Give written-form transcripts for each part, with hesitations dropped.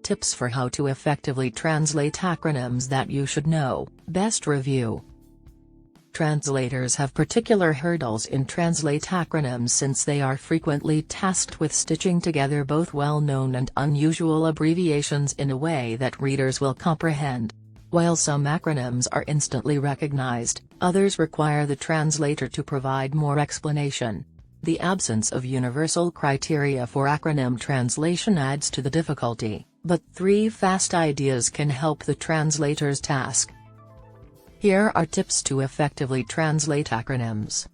tips for how to effectively translate acronyms that you should know. Best review. Translators have particular hurdles in translate acronyms since they are frequently tasked with stitching together both well-known and unusual abbreviations in a way that readers will comprehend. While some acronyms are instantly recognized, others require the translator to provide more explanation. The absence of universal criteria for acronym translation adds to the difficulty, but 3 fast ideas can help the translator's task. Here are tips to effectively translate acronyms.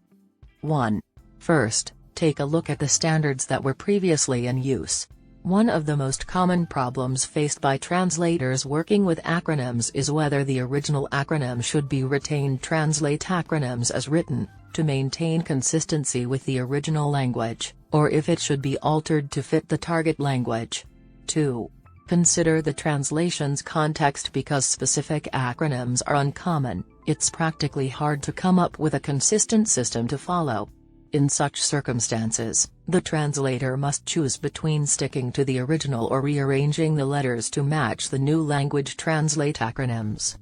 1. First, take a look at the standards that were previously in use. One of the most common problems faced by translators working with acronyms is whether the original acronym should be retained. Translate acronyms as written, to maintain consistency with the original language, or if it should be altered to fit the target language. 2. Consider the translation's context. Because specific acronyms are uncommon, it's practically hard to come up with a consistent system to follow. In such circumstances, the translator must choose between sticking to the original or rearranging the letters to match the new language. Translate acronyms.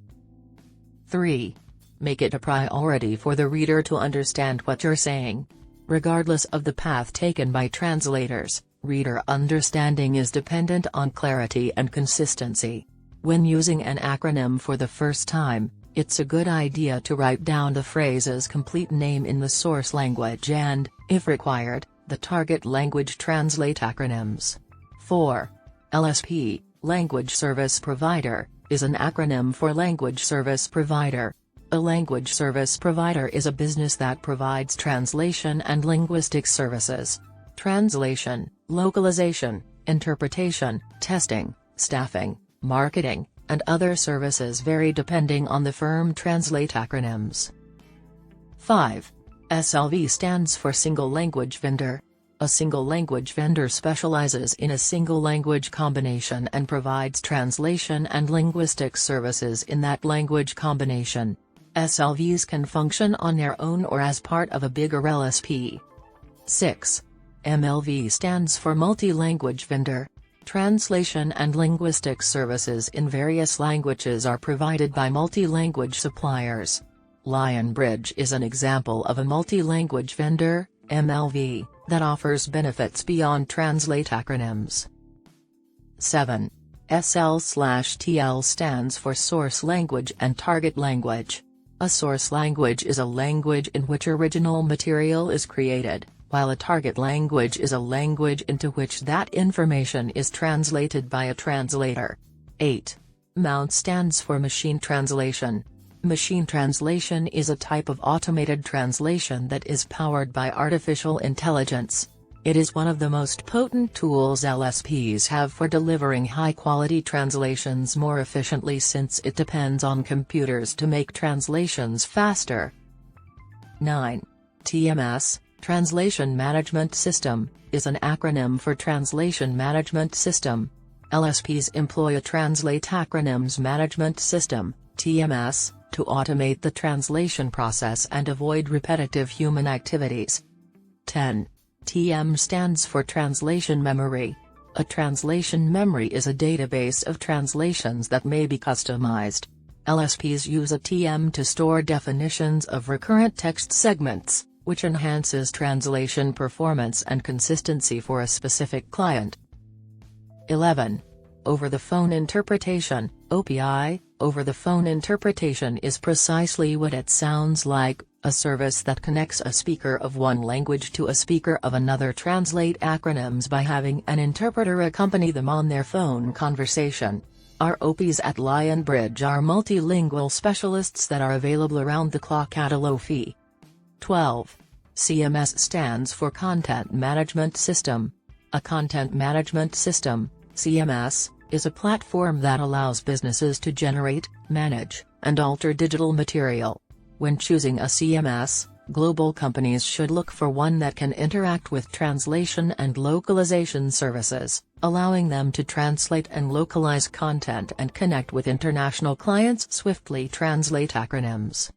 3. Make it a priority for the reader to understand what you're saying. Regardless of the path taken by translators, reader understanding is dependent on clarity and consistency. When using an acronym for the first time, it's a good idea to write down the phrase's complete name in the source language and, if required, the target language. Translate acronyms. 4. LSP, Language Service Provider, is an acronym for Language Service Provider. A language service provider is a business that provides translation and linguistic services. Translation, localization, interpretation, testing, staffing, marketing, and other services vary depending on the firm. Translate acronyms. 5. SLV stands for Single Language Vendor. A single language vendor specializes in a single language combination and provides translation and linguistic services in that language combination. SLVs can function on their own or as part of a bigger LSP. 6. MLV stands for Multi-Language Vendor. Translation and linguistic services in various languages are provided by multi-language suppliers. Lionbridge is an example of a multi-language vendor, MLV, that offers benefits beyond translate acronyms. 7. SL/TL stands for Source Language and Target Language. A source language is a language in which original material is created, while a target language is a language into which that information is translated by a translator. 8. MOUNT stands for Machine Translation. Machine translation is a type of automated translation that is powered by artificial intelligence. It is one of the most potent tools LSPs have for delivering high-quality translations more efficiently since it depends on computers to make translations faster. 9. TMS, Translation Management System, is an acronym for Translation Management System. LSPs employ a Translate Acronyms Management System, TMS, to automate the translation process and avoid repetitive human activities. 10. TM stands for Translation Memory. A translation memory is a database of translations that may be customized. LSPs use a TM to store definitions of recurrent text segments, which enhances translation performance and consistency for a specific client. 11. Over-the-phone interpretation, OPI. Over-the-phone interpretation is precisely what it sounds like, a service that connects a speaker of one language to a speaker of another. Translate acronyms by having an interpreter accompany them on their phone conversation. Our OPs at Lionbridge are multilingual specialists that are available around the clock at a low fee. 12. CMS stands for Content Management System. A content management system, CMS, is a platform that allows businesses to generate, manage, and alter digital material. When choosing a CMS, global companies should look for one that can interact with translation and localization services, allowing them to translate and localize content and connect with international clients swiftly. Translate acronyms.